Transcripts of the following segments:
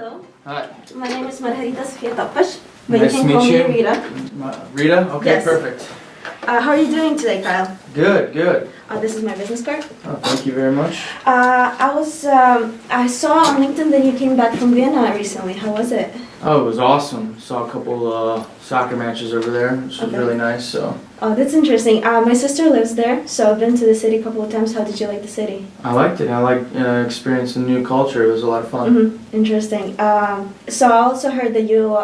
Hello. Hi. My name is Rita Tavpash. Nice to meet you. Rita. Rita? Okay, Yes. perfect. How are you doing today, Kyle? Good, good. This is my business card. Oh, thank you very much. I saw on LinkedIn that you came back from Vienna recently. How was it? Oh, it was awesome. Saw a couple soccer matches over there, which was really nice. So. Oh, that's interesting. My sister lives there, so I've been to the city a couple of times. How did you like the city? I liked it. I liked experiencing new culture. It was a lot of fun. Mm-hmm. Interesting. So I also heard that you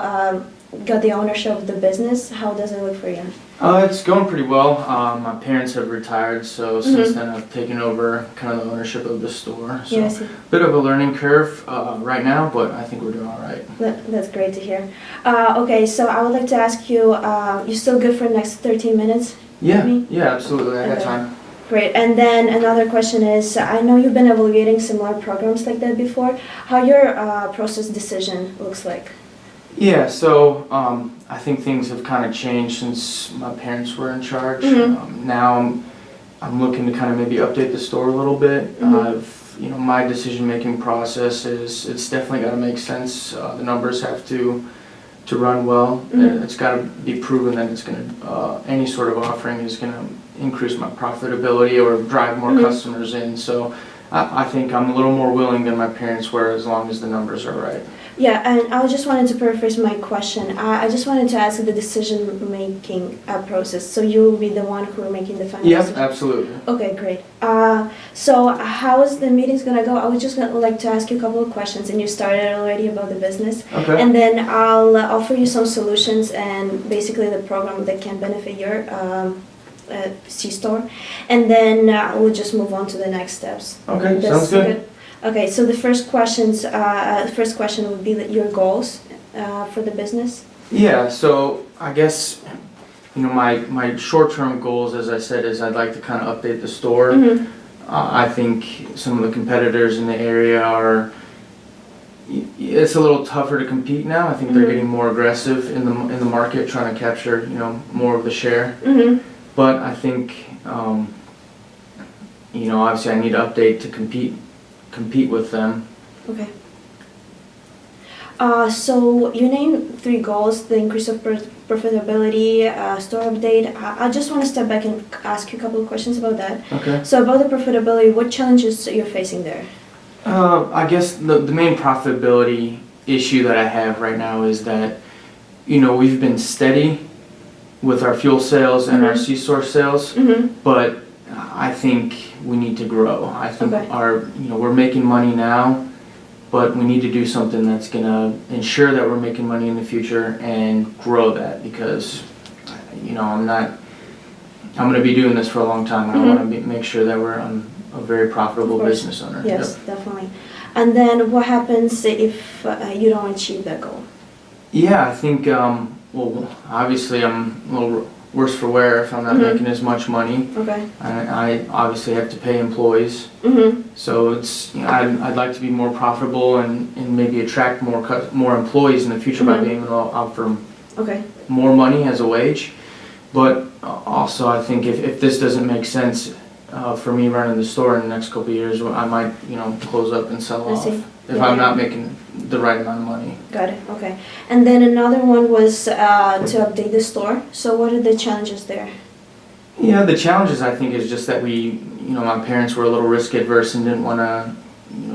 got the ownership of the business. How does it look for you? It's going pretty well. My parents have retired, so since then I've taken over kind of the ownership of the store. So Yeah, I see. bit of a learning curve right now, but I think we're doing all right. That's great to hear. Okay, so I would like to ask you, you still good for the next 13 minutes? Yeah, Me? yeah, absolutely. I got Okay. time. Great. And then another question is, I know you've been evaluating similar programs like that before. How your process decision looks like? Yeah, so I think things have kind of changed since my parents were in charge. Now I'm looking to kind of maybe update the store a little bit. My decision-making process is it's definitely got to make sense. The numbers have to run well. It's got to be proven that it's going to any sort of offering is going to increase my profitability or drive more customers in. So I think I'm a little more willing than my parents were as long as the numbers are right. Yeah, and I just wanted to paraphrase my question. I just wanted to ask the decision-making process. So you will be the one who are making the final Yep, decision? absolutely. Okay, great. So how is the meeting's gonna go? I would just like to ask you a couple of questions, and you started already about the business. Okay. And then I'll offer you some solutions and basically the program that can benefit your C-store. And then we'll just move on to the next steps. Okay, That's sounds good. Okay, so the first question would be your goals for the business. Yeah, so I guess my short-term goals, as I said, is I'd like to kind of update the store. I think some of the competitors in the area it's a little tougher to compete now. I think they're getting more aggressive in the market, trying to capture more of the share. But I think obviously I need to update to compete with them. Okay. So you named 3 goals: the increase of profitability, store update. I just want to step back and ask you a couple of questions about that. Okay. So about the profitability, what challenges you're facing there? I guess the main profitability issue that I have right now is that we've been steady with our fuel sales and our C-store sales, but I think we need to grow. I think we're making money now, but we need to do something that's gonna ensure that we're making money in the future and grow that, because I'm gonna be doing this for a long time. I want to make sure that I'm a very profitable business owner. Yes, definitely. And then what happens if you don't achieve that goal? Yeah, I think well, obviously I'm a little worse for wear if I'm not making as much money. Okay. I obviously have to pay employees. So it's I'd like to be more profitable and maybe attract more employees in the future by being able to offer more money as a wage. But also I think if this doesn't make sense for me running the store in the next couple of years, I might close up and sell off if I'm not making the right amount of money. Got it. Okay. And then another one was to update the store. So what are the challenges there? Yeah, the challenges I think is just that my parents were a little risk adverse and didn't want to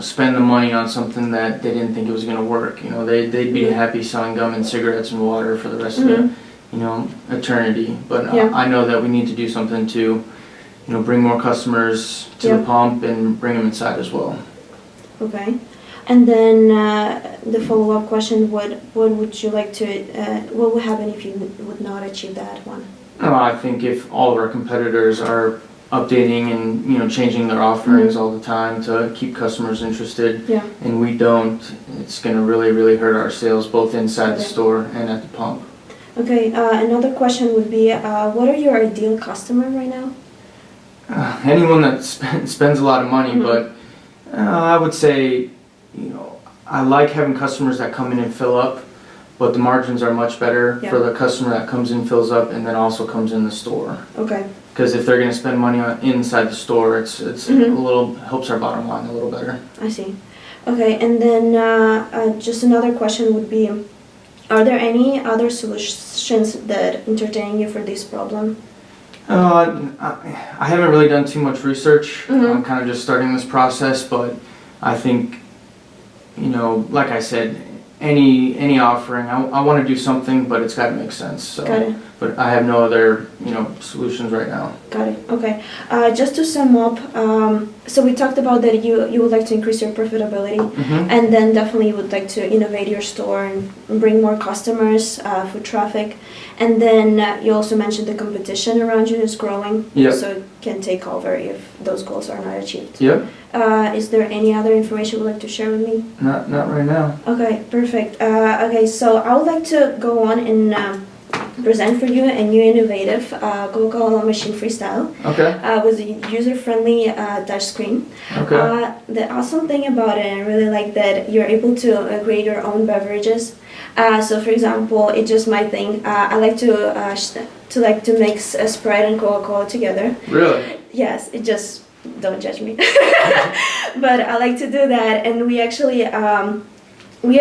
spend the money on something that they didn't think it was going to work. They'd be happy selling gum and cigarettes and water for the rest of eternity. But I know that we need to do something to bring more customers to the pump and bring them inside as well. Okay. And then the follow-up question, what would you like to, what would happen if you would not achieve that one? I think if all of our competitors are updating and changing their offerings all the time to keep customers interested, and we don't, it's going to really, really hurt our sales both inside the store and at the pump. Okay. Another question would be, what are your ideal customer right now? Anyone that spends a lot of money, but I would say, I like having customers that come in and fill up, but the margins are much better for the customer that comes in, fills up, and then also comes in the store. Okay. Because if they're going to spend money inside the store, it's a little helps our bottom line a little better. I see. Okay, and then just another question would be, are there any other solutions that entertain you for this problem? I haven't really done too much research. Mhm. I'm kind of just starting this process, but I think, like I said, any offering, I want to do something, but it's got to make sense. So, Got it. but I have no other, solutions right now. Got it. Okay. Just to sum up, so we talked about that you would like to increase your profitability, and then definitely you would like to innovate your store and bring more customers, foot traffic, and then you also mentioned the competition around you is growing, Yep. so it can take over if those goals are not achieved. Yep. Is there any other information you would like to share with me? Not right now. Okay, perfect. Okay, so I would like to go on and present for you a new innovative Coca Cola machine freestyle Okay. with a user-friendly touchscreen. Okay. The awesome thing about it, and I really like that you're able to create your own beverages. So, for example, it's just my thing. I like to mix Sprite and Coca Cola together. Really? Yes, it just don't judge me. But I like to do that, and we actually. We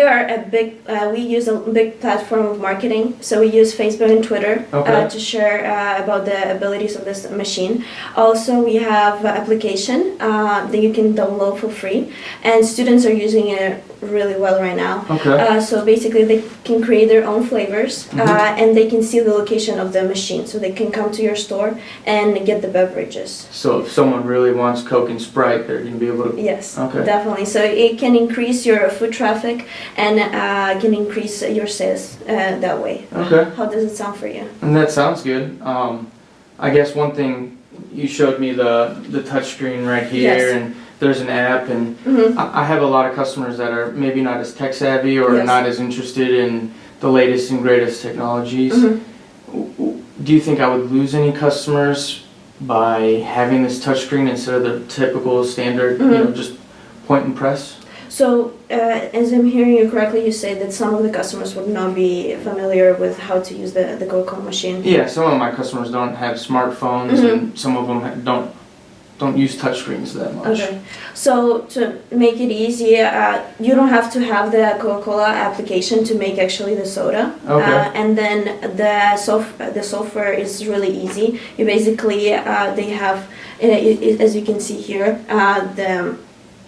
use a big platform of marketing, so we use Facebook and Twitter to share about the abilities of this machine. Also, we have an application that you can download for free, and students are using it really well right now. Okay. So basically, they can create their own flavors, and they can see the location of the machine, so they can come to your store and get the beverages. So if someone really wants Coke and Sprite, they're going to be able to... Yes, Okay. definitely. So it can increase your foot traffic and can increase your sales that way. Okay. How does it sound for you? And that sounds good. I guess one thing, you showed me the touch screen right here, Yes. and there's an app, and I have a lot of customers that are maybe not as tech savvy or Yes. not as interested in the latest and greatest technologies. Do you think I would lose any customers by having this touch screen instead of the typical standard, just point and press? So, as I'm hearing you correctly, you say that some of the customers would not be familiar with how to use the Coca Cola machine. Yeah, some of my customers don't have smartphones, and some of them don't use touchscreens that much. Okay, so to make it easy, you don't have to have the Coca-Cola application to make actually the soda. Okay. And then the software is really easy. You basically, they have, as you can see here,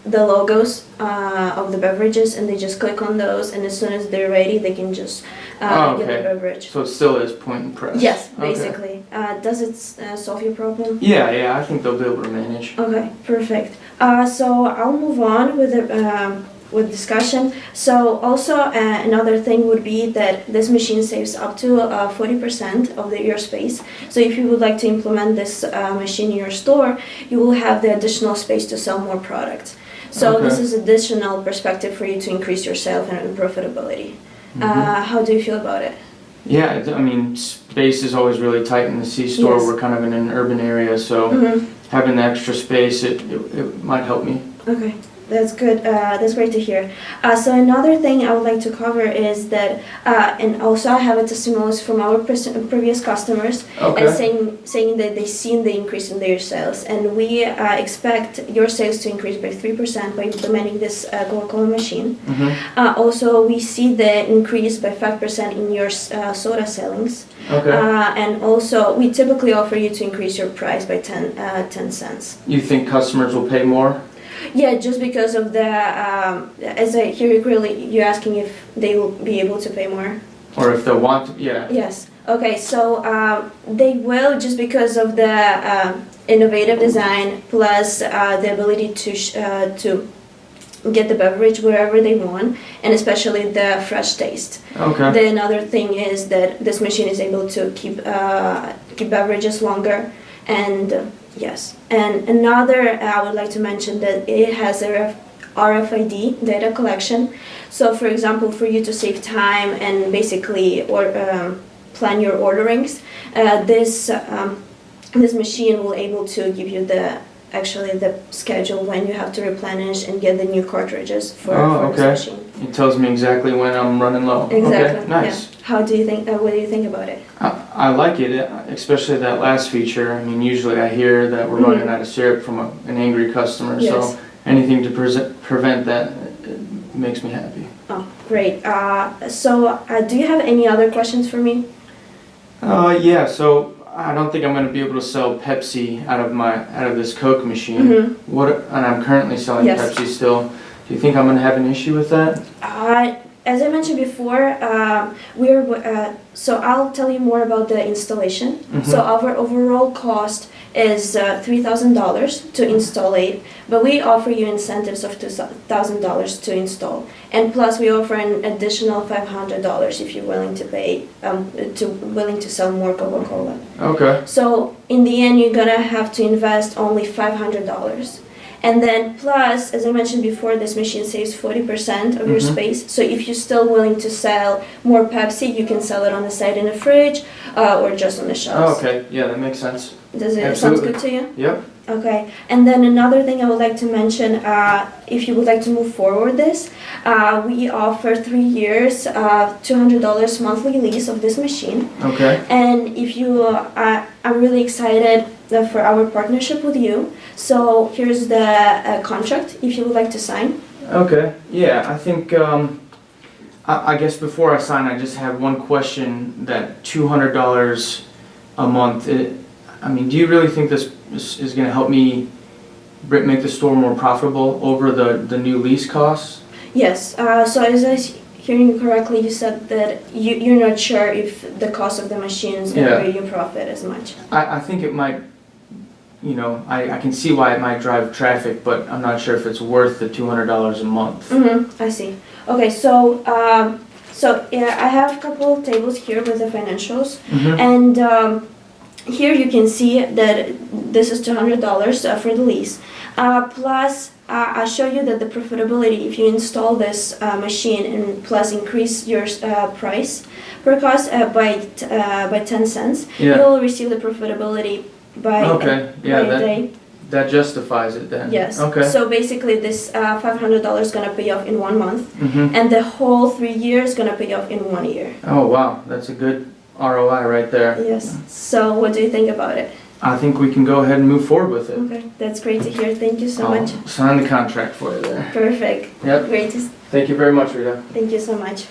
the logos of the beverages, and they just click on those, and as soon as they're ready, they can just get the beverage. So it still is point and press? Yes, Okay. basically. Does it solve your problem? Yeah, I think they'll be able to manage. Okay, perfect. So I'll move on with discussion. So also another thing would be that this machine saves up to 40% of your space. So if you would like to implement this machine in your store, you will have the additional space to sell more products. So this is additional perspective for you to increase your sales and profitability. How do you feel about it? Yeah, I mean, space is always really tight in the C-store. Yes. We're kind of in an urban area, so having the extra space, it might help me. Okay, that's good. That's great to hear. So another thing I would like to cover is that, and also I have a testimonials from our previous customers, and saying that they've seen the increase in their sales, and we expect your sales to increase by 3% by implementing this Coca Cola machine. Also, we see the increase by 5% in your soda sellings. Okay. And also, we typically offer you to increase your price by 10 cents. You think customers will pay more? Yeah, just because of the, as I hear you clearly, you're asking if they will be able to pay more? Or if they'll want to, yeah. Yes. Okay, so they will, just because of the innovative design plus the ability to get the beverage wherever they want, and especially the fresh taste. Okay. Then another thing is that this machine is able to keep beverages longer, and yes. And another, I would like to mention that it has a RFID data collection. So for example, for you to save time and basically plan your orderings, this machine will able to give you the schedule when you have to replenish and get the new cartridges for this machine. It tells me exactly when I'm running low. Exactly. Okay, nice. Yeah. How do you think? What do you think about it? I like it, especially that last feature. I mean, usually I hear that we're running out of syrup from an angry customer, Yes. so anything to prevent that makes me happy. Oh, great. Do you have any other questions for me? Yeah, so I don't think I'm going to be able to sell Pepsi out of this Coke machine. And I'm currently selling Yes. Pepsi still. Do you think I'm going to have an issue with that? As I mentioned before, so I'll tell you more about the installation. So our overall cost is $3,000 to install it, but we offer you incentives of $2,000 to install, and plus we offer an additional $500 if you're willing to pay, willing to sell more Coca-Cola. Okay. So in the end, you're gonna have to invest only $500. And then plus, as I mentioned before, this machine saves 40% of your space. So if you're still willing to sell more Pepsi, you can sell it on the side in the fridge or just on the shelves. Oh, okay. Yeah, that makes sense. Does it Absolutely. sound good to you? Yep. Okay. And then another thing I would like to mention, if you would like to move forward this, we offer 3 years, $200 monthly lease of this machine. Okay. And if you, I'm really excited for our partnership with you. So here's the contract if you would like to sign. Okay. Yeah, I think, I guess before I sign, I just have one question. That $200 a month, do you really think this is going to help me make the store more profitable over the new lease costs? Yes. So as I hearing you correctly, you said that you're not sure if the cost of the machine is going to bring you profit as much. I think it might, I can see why it might drive traffic, but I'm not sure if it's worth the $200 a month. I see. Okay, so I have a couple of tables here with the financials, and here you can see that this is $200 for the lease. Plus, I show you that the profitability, if you install this machine and plus increase your price per cost by 10 cents, you will receive the profitability by a day. That justifies it then. Yes. Okay. So basically, this $500 is gonna pay off in 1 month, and the whole 3 years gonna pay off in 1 year. Oh wow, that's a good ROI right there. Yes. So what do you think about it? I think we can go ahead and move forward with it. Okay, that's great to hear. Thank you so much. Sign the contract for you there. Perfect. Yep. Great. Thank you very much, Rita. Thank you so much.